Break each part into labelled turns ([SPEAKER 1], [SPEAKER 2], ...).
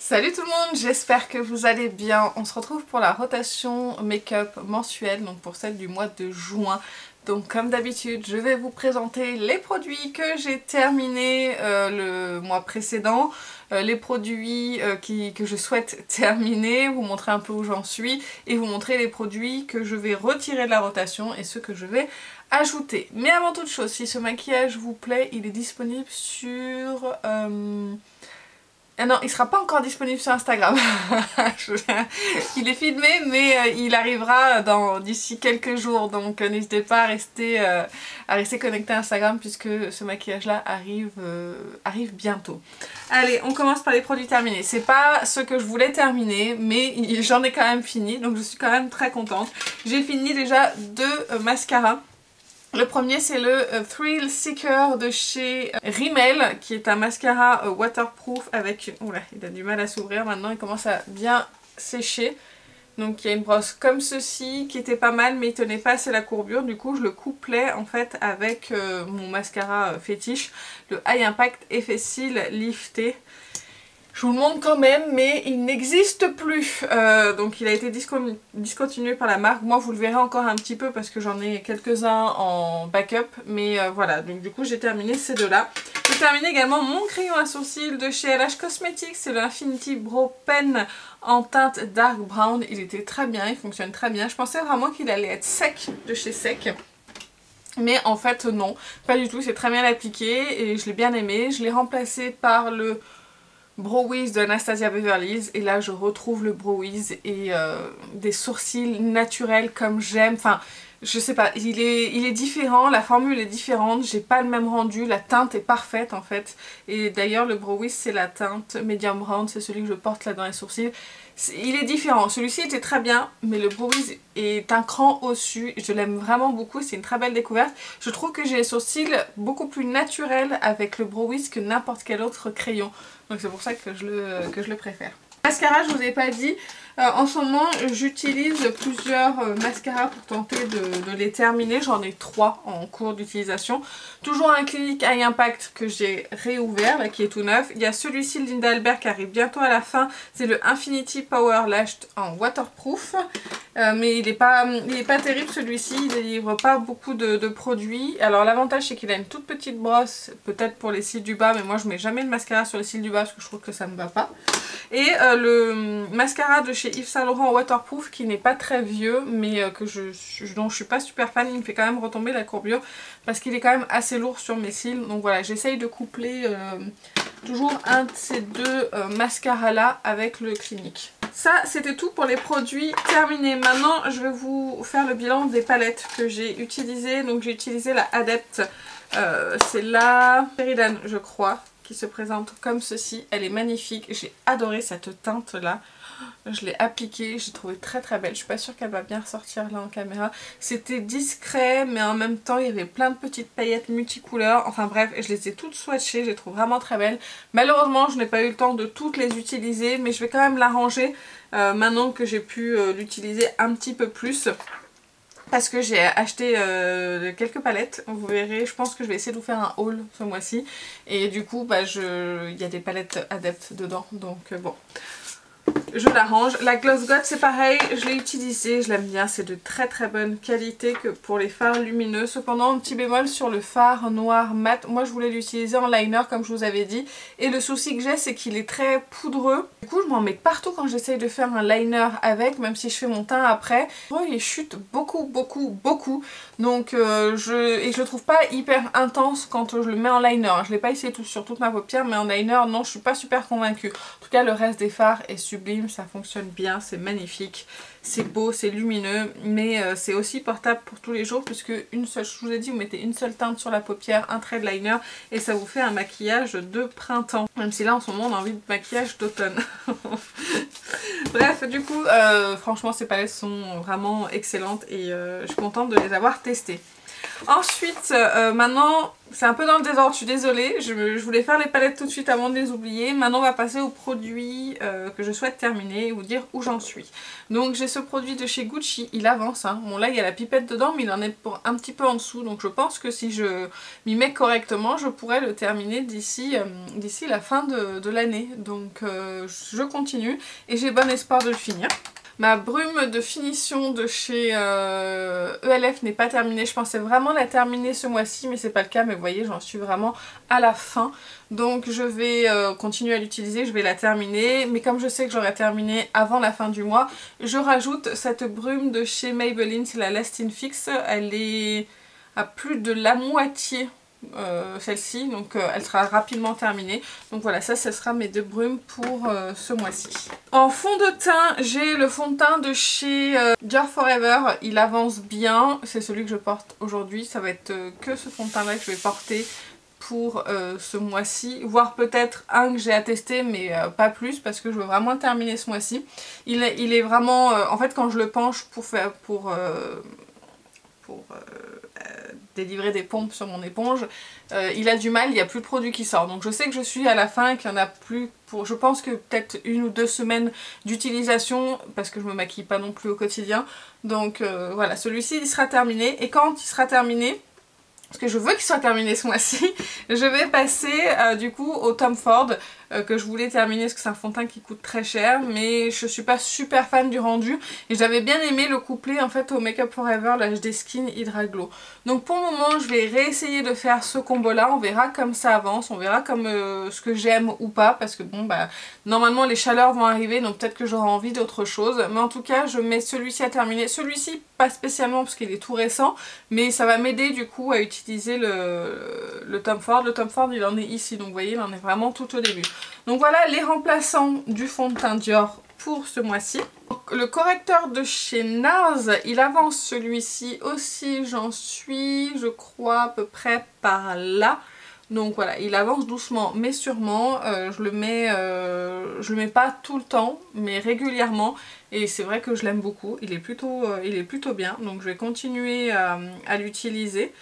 [SPEAKER 1] Salut tout le monde, j'espère que vous allez bien. On se retrouve pour la rotation make-up mensuelle, donc pour celle du mois de juin. Donc comme d'habitude, je vais vous présenter les produits que j'ai terminés le mois précédent, les produits que je souhaite terminer, vous montrer un peu où j'en suis et vous montrer les produits que je vais retirer de la rotation et ceux que je vais ajouter. Mais avant toute chose, si ce maquillage vous plaît, il est disponible sur... Ah non, il sera pas encore disponible sur Instagram. Il est filmé, mais il arrivera d'ici quelques jours. Donc n'hésitez pas à rester connecté à Instagram puisque ce maquillage-là arrive bientôt. Allez, on commence par les produits terminés. C'est pas ce que je voulais terminer, mais j'en ai quand même fini. Donc je suis quand même très contente. J'ai fini déjà deux mascaras. Le premier c'est le Thrill Seeker de chez Rimmel qui est un mascara waterproof avec... Oula, il a du mal à s'ouvrir maintenant, il commence à bien sécher. Donc il y a une brosse comme ceci qui était pas mal mais il tenait pas assez la courbure, du coup je le couplais en fait avec mon mascara fétiche, le High Impact Effet Cils Lifté. Je vous le montre quand même, mais il n'existe plus. Donc il a été discontinué par la marque. Moi vous le verrez encore un petit peu parce que j'en ai quelques-uns en backup. Mais voilà, donc du coup j'ai terminé ces deux-là. J'ai terminé également mon crayon à sourcils de chez LH Cosmetics. C'est le Infinity Brow Pen en teinte Dark Brown. Il était très bien, il fonctionne très bien. Je pensais vraiment qu'il allait être sec de chez Sec. Mais en fait non, pas du tout. C'est très bien appliqué et je l'ai bien aimé. Je l'ai remplacé par le... Brow Wiz de Anastasia Beverly Hills et là je retrouve le Brow Wiz et des sourcils naturels comme j'aime. Enfin je sais pas, il est différent, la formule est différente, j'ai pas le même rendu, la teinte est parfaite en fait. Et d'ailleurs le Brow Wiz c'est la teinte medium brown, c'est celui que je porte là dans les sourcils. Il est différent, celui-ci était très bien mais le Brow Wiz est un cran au-dessus, je l'aime vraiment beaucoup, c'est une très belle découverte. Je trouve que j'ai les sourcils beaucoup plus naturels avec le Brow Wiz que n'importe quel autre crayon. Donc c'est pour ça que je le préfère. Mascara, je vous ai pas dit, en ce moment j'utilise plusieurs mascaras pour tenter de les terminer. J'en ai 3 en cours d'utilisation. Toujours un Clinique High Impact que j'ai réouvert, là, qui est tout neuf. Il y a celui-ci de Linda Albert qui arrive bientôt à la fin. C'est le Infinity Power Lash en waterproof. Mais il est pas terrible celui-ci, il délivre pas beaucoup de produits. Alors l'avantage c'est qu'il a une toute petite brosse, peut-être pour les cils du bas, mais moi je mets jamais de mascara sur les cils du bas parce que je trouve que ça me va pas. Et le mascara de chez Yves Saint Laurent waterproof qui n'est pas très vieux, mais dont je suis pas super fan, il me fait quand même retomber la courbure parce qu'il est quand même assez lourd sur mes cils. Donc voilà, j'essaye de coupler toujours un de ces deux mascaras là avec le Clinique. Ça c'était tout pour les produits terminés. Maintenant je vais vous faire le bilan des palettes que j'ai utilisées. Donc j'ai utilisé la Adept, c'est la Sheridan je crois, qui se présente comme ceci. Elle est magnifique, j'ai adoré cette teinte là. Je l'ai appliquée, j'ai trouvé très très belle. Je suis pas sûre qu'elle va bien ressortir là en caméra. C'était discret mais en même temps il y avait plein de petites paillettes multicouleurs. Enfin bref, je les ai toutes swatchées, je les trouve vraiment très belles. Malheureusement je n'ai pas eu le temps de toutes les utiliser, mais je vais quand même la ranger maintenant que j'ai pu l'utiliser un petit peu plus. Parce que j'ai acheté quelques palettes, vous verrez, je pense que je vais essayer de vous faire un haul ce mois-ci. Et du coup, bah, il y a des palettes Adept dedans, donc bon. Je la range. La Gloss God c'est pareil, je l'ai utilisée, je l'aime bien, c'est de très très bonne qualité que pour les fards lumineux. Cependant un petit bémol sur le fard noir mat, moi je voulais l'utiliser en liner comme je vous avais dit. Et le souci que j'ai c'est qu'il est très poudreux. Du coup je m'en mets partout quand j'essaye de faire un liner avec, même si je fais mon teint après. Il chute beaucoup. Donc je le trouve pas hyper intense quand je le mets en liner. Je l'ai pas essayé sur toute ma paupière mais en liner non je suis pas super convaincue. En tout cas le reste des fards est sublime, ça fonctionne bien, c'est magnifique, c'est beau, c'est lumineux, mais c'est aussi portable pour tous les jours puisque je vous ai dit, vous mettez une seule teinte sur la paupière, un trait de liner et ça vous fait un maquillage de printemps. Même si là en ce moment on a envie de maquillage d'automne. Bref, du coup, franchement ces palettes sont vraiment excellentes et je suis contente de les avoir testées. Ensuite, maintenant, c'est un peu dans le désordre, je suis désolée. Je voulais faire les palettes tout de suite avant de les oublier. Maintenant, on va passer aux produits que je souhaite terminer et vous dire où j'en suis. Donc, j'ai ce produit de chez Gucci, il avance. Hein. Bon, là, il y a la pipette dedans, mais il en est pour un petit peu en dessous. Donc, je pense que si je m'y mets correctement, je pourrais le terminer d'ici la fin de l'année. Donc, je continue et j'ai bon espoir de le finir. Ma brume de finition de chez ELF n'est pas terminée. Je pensais vraiment la terminer ce mois-ci, mais c'est pas le cas. Mais vous voyez, j'en suis vraiment à la fin. Donc je vais continuer à l'utiliser, je vais la terminer. Mais comme je sais que j'aurai terminé avant la fin du mois, je rajoute cette brume de chez Maybelline, c'est la Lasting Fix. Elle est à plus de la moitié. Celle-ci, donc elle sera rapidement terminée. Donc voilà, ça sera mes deux brumes pour ce mois-ci. En fond de teint, j'ai le fond de teint de chez Dior Forever. Il avance bien, c'est celui que je porte aujourd'hui. Ça va être que ce fond de teint là que je vais porter pour ce mois-ci, voire peut-être un que j'ai à tester, mais pas plus, parce que je veux vraiment terminer ce mois-ci. Il est vraiment, en fait, quand je le penche pour délivrer des pompes sur mon éponge, il a du mal, il n'y a plus de produit qui sort. Donc je sais que je suis à la fin et qu'il n'y en a plus pour, je pense que peut-être 1 ou 2 semaines d'utilisation, parce que je me maquille pas non plus au quotidien. Donc voilà, celui-ci il sera terminé, et quand il sera terminé, parce que je veux qu'il soit terminé ce mois-ci, je vais passer du coup au Tom Ford que je voulais terminer parce que c'est un fond de teint qui coûte très cher, mais je suis pas super fan du rendu et j'avais bien aimé le coupler en fait au Make Up Forever, la HD Skin Hydra Glow. Donc pour le moment je vais réessayer de faire ce combo là, on verra comme ça avance, on verra comme ce que j'aime ou pas, parce que bon bah normalement les chaleurs vont arriver, donc peut-être que j'aurai envie d'autre chose, mais en tout cas je mets celui-ci à terminer. Celui-ci pas spécialement parce qu'il est tout récent, mais ça va m'aider du coup à utiliser le Tom Ford. Le Tom Ford il en est ici, donc vous voyez il en est vraiment tout au début. Donc voilà les remplaçants du fond de teint Dior pour ce mois-ci. Le correcteur de chez NARS, il avance celui-ci aussi, j'en suis je crois à peu près par là. Donc voilà, il avance doucement mais sûrement, je le mets pas tout le temps mais régulièrement, et c'est vrai que je l'aime beaucoup, il est plutôt bien, donc je vais continuer à l'utiliser.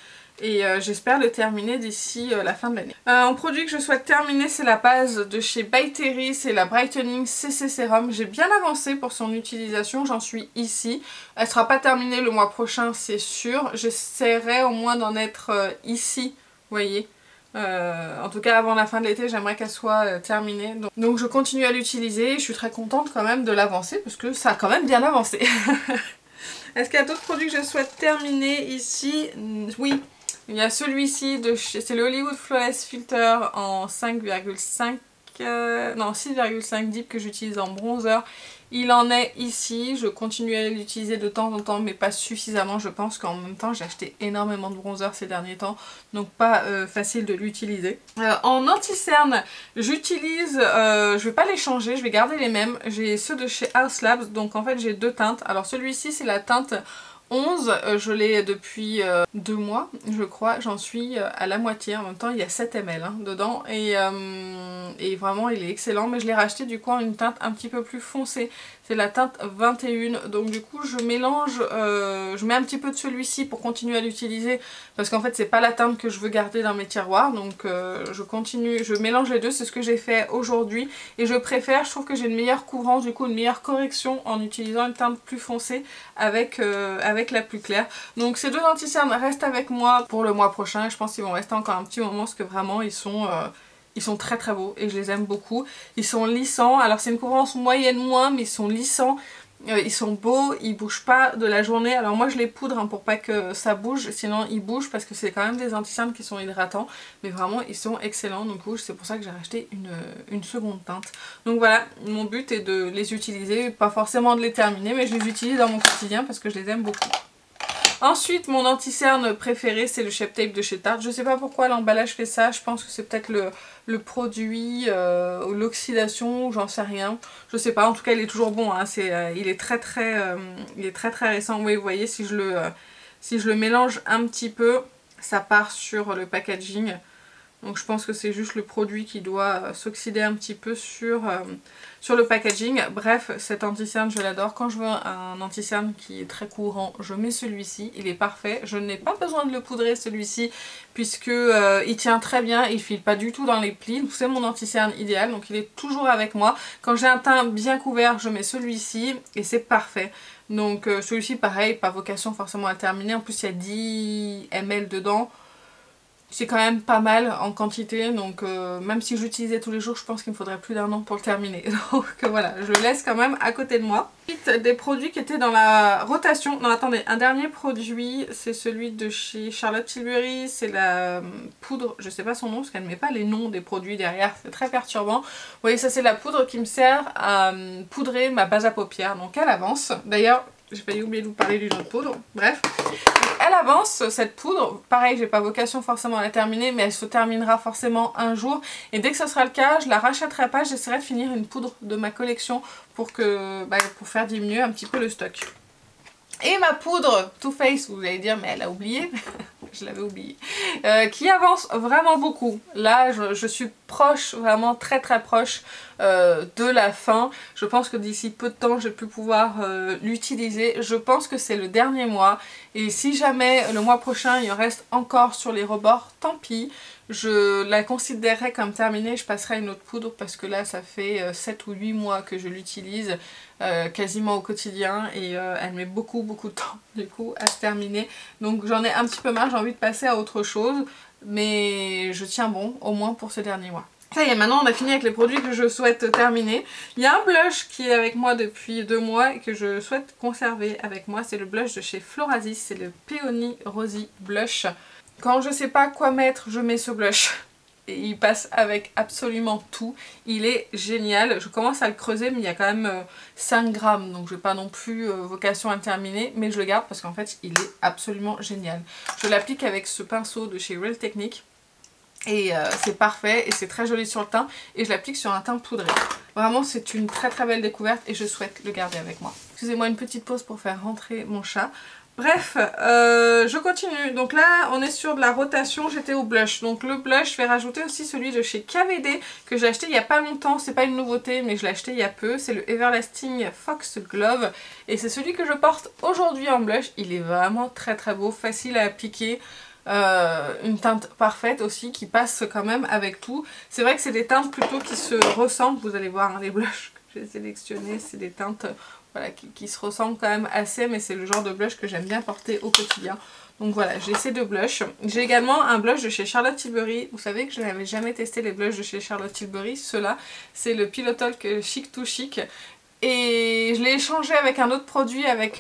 [SPEAKER 1] Et j'espère le terminer d'ici la fin de l'année. Un produit que je souhaite terminer, c'est la base de chez By Terry, c'est la Brightening CC Serum. J'ai bien avancé pour son utilisation, j'en suis ici. Elle sera pas terminée le mois prochain, c'est sûr. J'essaierai au moins d'en être ici, vous voyez. En tout cas avant la fin de l'été j'aimerais qu'elle soit terminée, donc je continue à l'utiliser. Je suis très contente quand même de l'avancer parce que ça a quand même bien avancé. Est-ce qu'il y a d'autres produits que je souhaite terminer ici? Oui, il y a celui-ci, c'est le Hollywood Flawless Filter en 5,5 non 6,5 deep que j'utilise en bronzer. Il en est ici, je continue à l'utiliser de temps en temps mais pas suffisamment. Je pense qu'en même temps j'ai acheté énormément de bronzer ces derniers temps, donc pas facile de l'utiliser. En anti-cerne, j'utilise, je vais pas les changer, je vais garder les mêmes. J'ai ceux de chez House Labs, donc en fait j'ai deux teintes. Alors celui-ci c'est la teinte 11, je l'ai depuis 2 mois je crois, j'en suis à la moitié, en même temps il y a 7 ml hein, dedans, et vraiment il est excellent, mais je l'ai racheté du coup en une teinte un petit peu plus foncée, c'est la teinte 21, donc du coup je mélange, je mets un petit peu de celui-ci pour continuer à l'utiliser, parce qu'en fait c'est pas la teinte que je veux garder dans mes tiroirs, donc je mélange les deux, c'est ce que j'ai fait aujourd'hui, et je préfère, je trouve que j'ai une meilleure couvrance, du coup une meilleure correction en utilisant une teinte plus foncée avec la plus claire. Donc ces deux anti-cernes restent avec moi pour le mois prochain, je pense qu'ils vont rester encore un petit moment parce que vraiment ils sont très très beaux et je les aime beaucoup. Ils sont lissants, alors c'est une couvrance moyenne moins, mais ils sont lissants, ils sont beaux, ils bougent pas de la journée. Alors moi je les poudre hein, pour pas que ça bouge, sinon ils bougent parce que c'est quand même des anti-cernes qui sont hydratants, mais vraiment ils sont excellents, donc c'est pour ça que j'ai racheté une seconde teinte. Donc voilà, mon but est de les utiliser, pas forcément de les terminer, mais je les utilise dans mon quotidien parce que je les aime beaucoup. Ensuite, mon anti-cerne préféré, c'est le Shape Tape de chez Tarte. Je sais pas pourquoi l'emballage fait ça, je pense que c'est peut-être le produit, ou l'oxydation, j'en sais rien. Je sais pas, en tout cas il est toujours bon, hein. Il est très récent. Oui, vous voyez, si je le mélange un petit peu, ça part sur le packaging. Donc je pense que c'est juste le produit qui doit s'oxyder un petit peu sur le packaging. Bref, cet anti-cerne je l'adore. Quand je veux un anti-cerne qui est très courant, je mets celui-ci. Il est parfait. Je n'ai pas besoin de le poudrer celui-ci puisque il tient très bien. Il file pas du tout dans les plis. C'est mon anti-cerne idéal. Donc il est toujours avec moi. Quand j'ai un teint bien couvert, je mets celui-ci et c'est parfait. Donc celui-ci pareil, pas vocation forcément à terminer. En plus il y a 10 ml dedans. C'est quand même pas mal en quantité, donc même si j'utilisais tous les jours, je pense qu'il me faudrait plus d'1 an pour le terminer. Donc voilà, je le laisse quand même à côté de moi. Ensuite, des produits qui étaient dans la rotation. Non, attendez, un dernier produit, c'est celui de chez Charlotte Tilbury. C'est la poudre, je sais pas son nom, parce qu'elle ne met pas les noms des produits derrière, c'est très perturbant. Vous voyez, ça c'est la poudre qui me sert à poudrer ma base à paupières, donc elle avance. D'ailleurs, j'ai failli oublier de vous parler d'une autre poudre, bref. Elle avance, cette poudre, pareil, j'ai pas vocation forcément à la terminer, mais elle se terminera forcément un jour. Et dès que ce sera le cas, je la rachèterai pas, j'essaierai de finir une poudre de ma collection pour faire diminuer un petit peu le stock. Et ma poudre Too Faced, vous allez dire, mais elle a oublié. Je l'avais oublié. Qui avance vraiment beaucoup. Là, je suis proche, vraiment très proche de la fin. Je pense que d'ici peu de temps, je vais plus pouvoir l'utiliser. Je pense que c'est le dernier mois. Et si jamais le mois prochain, il en reste encore sur les rebords, tant pis. Je la considérerais comme terminée, je passerai à une autre poudre parce que là ça fait 7 ou 8 mois que je l'utilise quasiment au quotidien et elle met beaucoup de temps du coup à se terminer. Donc j'en ai un petit peu marre, j'ai envie de passer à autre chose, mais je tiens bon au moins pour ce dernier mois. Ça y est, maintenant on a fini avec les produits que je souhaite terminer. Il y a un blush qui est avec moi depuis 2 mois et que je souhaite conserver avec moi, c'est le blush de chez Florasis, c'est le Peony Rosy Blush. Quand je sais pas quoi mettre, je mets ce blush. Et il passe avec absolument tout. Il est génial. Je commence à le creuser, mais il y a quand même 5 grammes. Donc je n'ai pas non plus vocation à le terminer. Mais je le garde parce qu'en fait, il est absolument génial. Je l'applique avec ce pinceau de chez Real Technique. Et c'est parfait. Et c'est très joli sur le teint. Et je l'applique sur un teint poudré. Vraiment, c'est une très belle découverte. Et je souhaite le garder avec moi. Excusez-moi une petite pause pour faire rentrer mon chat. Bref, je continue. Donc là, on est sur de la rotation, j'étais au blush. Donc le blush, je vais rajouter aussi celui de chez KVD que j'ai acheté il n'y a pas longtemps. C'est pas une nouveauté, mais je l'ai acheté il y a peu. C'est le Everlasting Fox Glove. Et c'est celui que je porte aujourd'hui en blush. Il est vraiment très beau, facile à appliquer. Une teinte parfaite aussi qui passe quand même avec tout. C'est vrai que c'est des teintes plutôt qui se ressemblent. Vous allez voir, hein, les blushs que j'ai sélectionnés, c'est des teintes... Voilà, qui se ressemblent quand même assez, mais c'est le genre de blush que j'aime bien porter au quotidien. Donc voilà, j'ai ces 2 blushs. J'ai également un blush de chez Charlotte Tilbury. Vous savez que je n'avais jamais testé les blushs de chez Charlotte Tilbury. Ceux-là, c'est le Pillow Talk Chic to Chic. Et je l'ai échangé avec un autre produit avec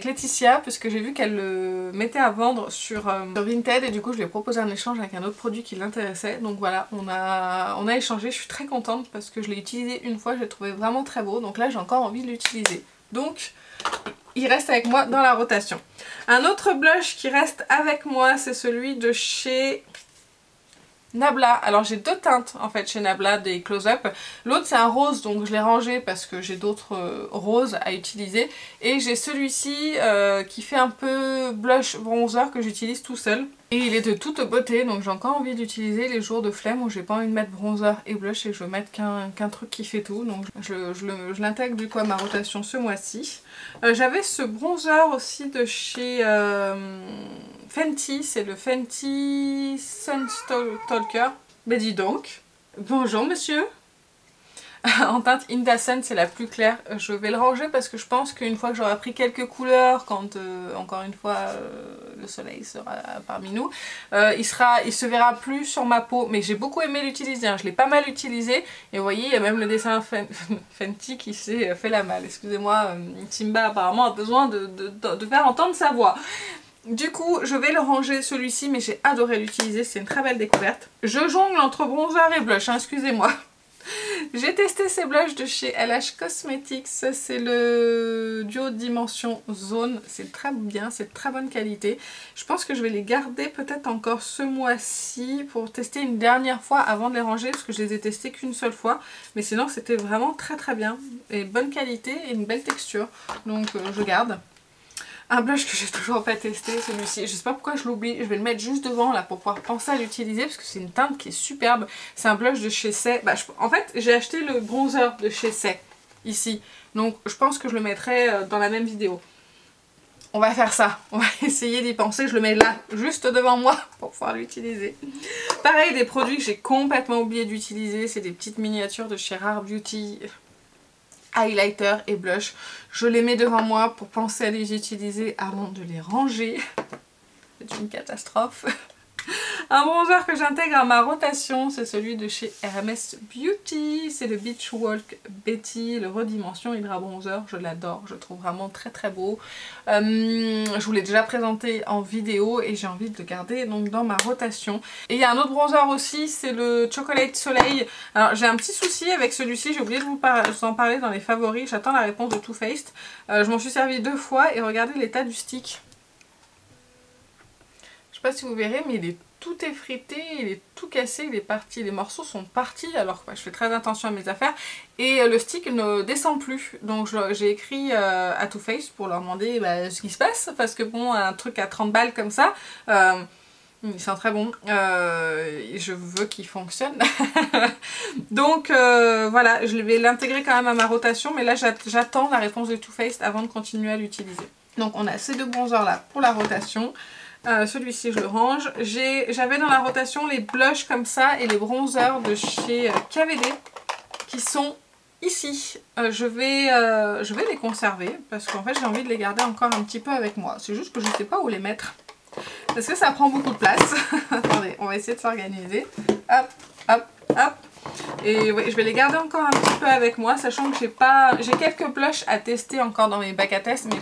[SPEAKER 1] Laetitia, puisque j'ai vu qu'elle le mettait à vendre sur Vinted, et du coup je lui ai proposé un échange avec un autre produit qui l'intéressait. Donc voilà, on a échangé, je suis très contente parce que je l'ai utilisé une fois, je l'ai trouvé vraiment très beau, donc là j'ai encore envie de l'utiliser. Donc il reste avec moi dans la rotation. Un autre blush qui reste avec moi, c'est celui de chez... Nabla. Alors j'ai 2 teintes en fait chez Nabla, des close-up. L'autre c'est un rose, donc je l'ai rangé parce que j'ai d'autres roses à utiliser. Et j'ai celui-ci qui fait un peu blush bronzer que j'utilise tout seul. Et il est de toute beauté, donc j'ai encore envie d'utiliser les jours de flemme où j'ai pas envie de mettre bronzer et blush et que je veux mettre qu'un truc qui fait tout. Donc je l'intègre du coup à ma rotation ce mois-ci. J'avais ce bronzer aussi de chez Fenty, c'est le Fenty Sunstalker. Mais dis donc, bonjour monsieur. En teinte Indecent, c'est la plus claire. Je vais le ranger parce que je pense qu'une fois que j'aurai pris quelques couleurs, quand encore une fois le soleil sera parmi nous, il se verra plus sur ma peau. Mais j'ai beaucoup aimé l'utiliser, hein. Je l'ai pas mal utilisé. Et vous voyez, il y a même le dessin Fenty qui s'est fait la malle. Excusez-moi, Simba apparemment a besoin de faire entendre sa voix. Du coup, je vais le ranger celui-ci, mais j'ai adoré l'utiliser, c'est une très belle découverte. Je jongle entre bronzer et blush, hein, excusez-moi. J'ai testé ces blushs de chez LH Cosmetics, c'est le duo dimension zone, c'est très bien, c'est de très bonne qualité. Je pense que je vais les garder peut-être encore ce mois-ci pour tester une dernière fois avant de les ranger parce que je les ai testés qu'une seule fois. Mais sinon c'était vraiment très bien et bonne qualité et une belle texture, donc je garde. Un blush que j'ai toujours pas testé, celui-ci. Je sais pas pourquoi je l'oublie. Je vais le mettre juste devant là pour pouvoir penser à l'utiliser parce que c'est une teinte qui est superbe. C'est un blush de chez Saie. Bah, en fait, j'ai acheté le bronzer de chez Saie ici. Donc je pense que je le mettrai dans la même vidéo. On va faire ça. On va essayer d'y penser. Je le mets là, juste devant moi pour pouvoir l'utiliser. Pareil, des produits que j'ai complètement oublié d'utiliser. C'est des petites miniatures de chez Rare Beauty. Highlighter et blush. Je les mets devant moi pour penser à les utiliser avant de les ranger. C'est une catastrophe. Un bronzer que j'intègre à ma rotation, c'est celui de chez Hermès Beauty. C'est le Beach Walk Betty, le Redimension Hydra Bronzer. Je l'adore, je le trouve vraiment très très beau. Je vous l'ai déjà présenté en vidéo et j'ai envie de le garder donc dans ma rotation. Et il y a un autre bronzer aussi, c'est le Chocolate Soleil. Alors j'ai un petit souci avec celui-ci, j'ai oublié de vous en parler dans les favoris. J'attends la réponse de Too Faced. Je m'en suis servi 2 fois et regardez l'état du stick. Je sais pas si vous verrez, mais il est tout effrité, il est tout cassé, il est parti, les morceaux sont partis alors que je fais très attention à mes affaires et le stick ne descend plus. Donc j'ai écrit à Too Faced pour leur demander ce qui se passe parce que bon, un truc à 30 balles comme ça, il sent très bon, je veux qu'il fonctionne. Donc voilà, je vais l'intégrer quand même à ma rotation, mais là j'attends la réponse de Too Faced avant de continuer à l'utiliser. Donc on a ces 2 bronzers là pour la rotation. Celui-ci je le range. J'avais dans la rotation les blushs comme ça et les bronzers de chez KVD qui sont ici. Je vais les conserver parce qu'en fait j'ai envie de les garder encore un petit peu avec moi. C'est juste que je ne sais pas où les mettre parce que ça prend beaucoup de place. Attendez, on va essayer de s'organiser. Hop, hop, hop. Et oui, je vais les garder encore un petit peu avec moi, sachant que j'ai quelques blushs à tester encore dans mes bacs à test, mais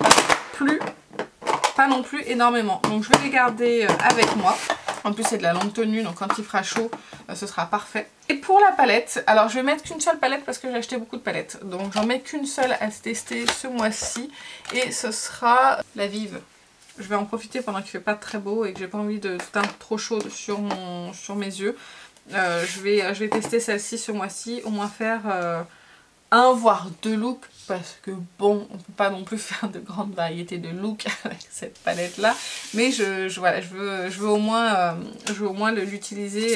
[SPEAKER 1] pas non plus énormément. Donc je vais les garder avec moi. En plus c'est de la longue tenue, donc quand il fera chaud, ce sera parfait. Et pour la palette, alors je vais mettre qu'une seule palette parce que j'ai acheté beaucoup de palettes. Donc j'en mets qu'une seule à tester ce mois-ci. Et ce sera la Vive. Je vais en profiter pendant qu'il fait pas très beau et que j'ai pas envie de teinte trop chaude sur mes yeux. Je vais tester celle-ci ce mois-ci, au moins faire un voire 2 looks parce que bon, on peut pas non plus faire de grande variété de looks avec cette palette là, mais voilà, je veux au moins l'utiliser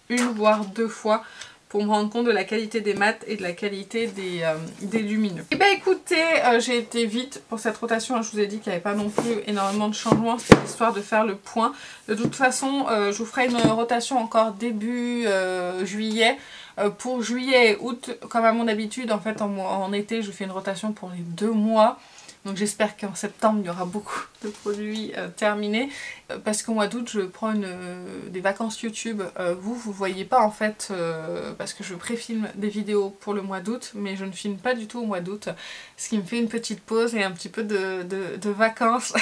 [SPEAKER 1] 1 voire 2 fois pour me rendre compte de la qualité des mats et de la qualité des lumineux. Et bah écoutez, j'ai été vite pour cette rotation, je vous ai dit qu'il n'y avait pas non plus énormément de changements, c'était histoire de faire le point. De toute façon, je vous ferai une rotation encore début juillet. Pour juillet et août, comme à mon habitude, en fait en été je fais une rotation pour les 2 mois. Donc j'espère qu'en septembre il y aura beaucoup de produits terminés. Parce qu'au mois d'août je prends des vacances YouTube. Vous voyez pas en fait parce que je préfilme des vidéos pour le mois d'août. Mais je ne filme pas du tout au mois d'août. Ce qui me fait une petite pause et un petit peu de vacances.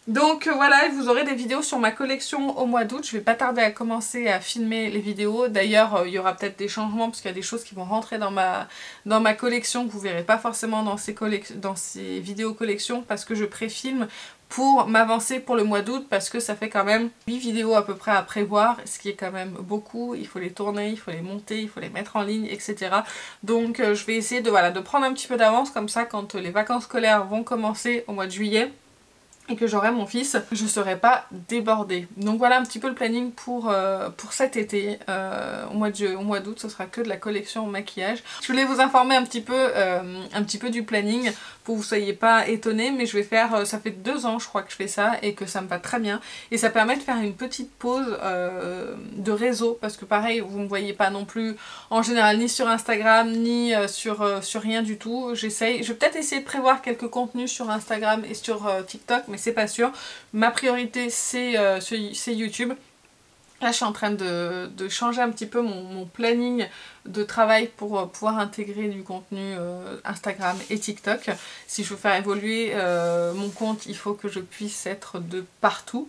[SPEAKER 1] Donc voilà, vous aurez des vidéos sur ma collection au mois d'août. Je vais pas tarder à commencer à filmer les vidéos. D'ailleurs, il y aura peut-être des changements parce qu'il y a des choses qui vont rentrer dans ma collection que vous verrez pas forcément dans ces vidéos collections parce que je préfilme pour m'avancer pour le mois d'août parce que ça fait quand même 8 vidéos à peu près à prévoir, ce qui est quand même beaucoup. Il faut les tourner, il faut les monter, il faut les mettre en ligne, etc. Donc je vais essayer de prendre un petit peu d'avance comme ça quand les vacances scolaires vont commencer au mois de juillet et que j'aurai mon fils, je ne serai pas débordée. Donc voilà un petit peu le planning pour cet été. Au mois d'août, ce sera que de la collection maquillage. Je voulais vous informer un petit peu du planning pour que vous ne soyez pas étonnés, mais je vais faire, ça fait 2 ans je crois que je fais ça et que ça me va très bien. Et ça permet de faire une petite pause de réseau, parce que pareil, vous ne me voyez pas non plus en général ni sur Instagram, ni sur rien du tout. Je vais peut-être essayer de prévoir quelques contenus sur Instagram et sur TikTok, mais c'est pas sûr. Ma priorité c'est YouTube. Là je suis en train de changer un petit peu mon planning de travail pour pouvoir intégrer du contenu Instagram et TikTok. Si je veux faire évoluer mon compte, il faut que je puisse être de partout.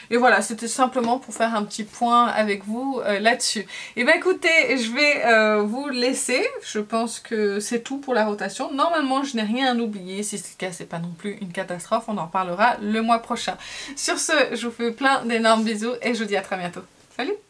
[SPEAKER 1] Et voilà, c'était simplement pour faire un petit point avec vous là-dessus. Et bien écoutez, je vais vous laisser. Je pense que c'est tout pour la rotation. Normalement, je n'ai rien à oublier. Si c'est le cas, c'est pas non plus une catastrophe. On en parlera le mois prochain. Sur ce, je vous fais plein d'énormes bisous et je vous dis à très bientôt. Salut!